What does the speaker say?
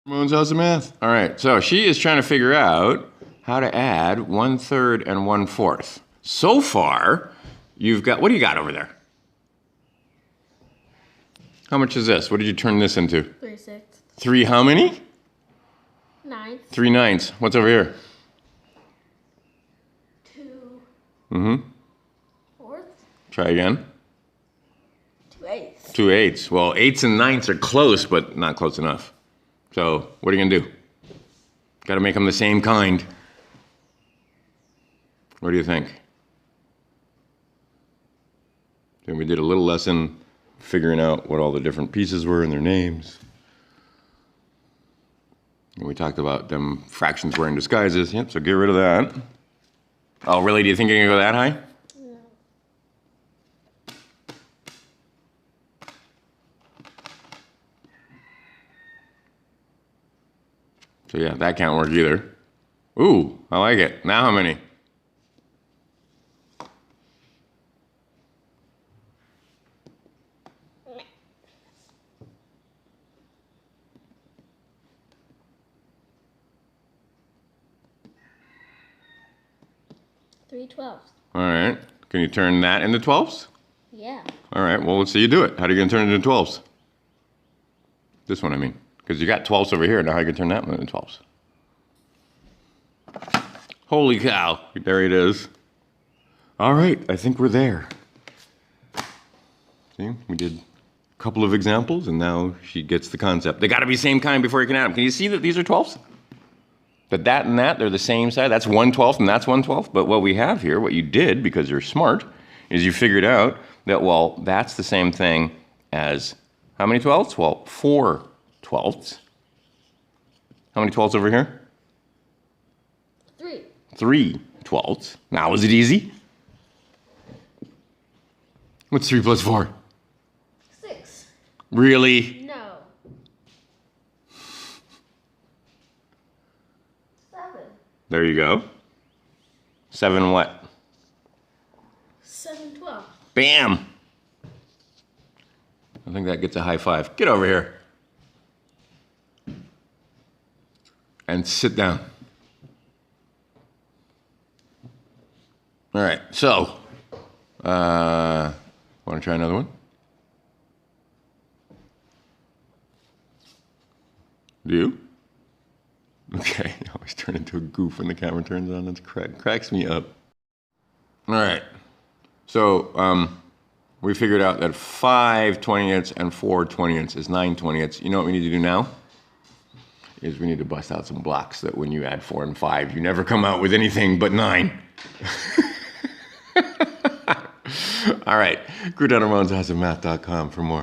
Ramone's House of Math. All right, so she is trying to figure out how to add 1/3 and 1/4. So far, you've got, what do you got over there? How much is this? What did you turn this into? 3/6. 3 how many? 9. 3 9s. What's over here? 2. Mm-hmm. 4. Try again. 2/8. 2 8s. Well, 8s and 9s are close, but not close enough. So, what are you gonna do? Got to make them the same kind. What do you think? Then we did a little lesson figuring out what all the different pieces were and their names. And we talked about them fractions wearing disguises. Yep, so get rid of that. Oh, really? Do you think you're gonna go that high? No. So yeah, that can't work either. Ooh, I like it. Now how many? Three 12s. All right. Can you turn that into 12s? Yeah. All right, well, let's see you do it. How are you gonna turn it into 12s? This one, I mean. Because you got 12s over here, now how are you gonna turn that one into 12s? Holy cow, there it is. All right, I think we're there. See, we did a couple of examples, and now she gets the concept. They gotta be the same kind before you can add them. Can you see that these are 12s? That and that, they're the same size. That's 1/12 and that's 1/12. But what we have here, what you did, because you're smart, is you figured out that, well, that's the same thing as how many 12ths? Well, 4 12ths. How many 12ths over here? 3. 3 12ths. Now, is it easy? What's 3 plus 4? 6. Really? No. 7. There you go. 7 what? 7 12. Bam! I think that gets a high five. Get over here. And sit down. All right, so, want to try another one? Do you? Okay, I always turn into a goof when the camera turns on. That cracks me up. All right, so we figured out that 5 20ths and 4 20ths is 9 20ths. You know what we need to do now? Is we need to bust out some blocks that when you add 4 and 5, you never come out with anything but 9. All right, Crewton Ramone's House of Math.com for more.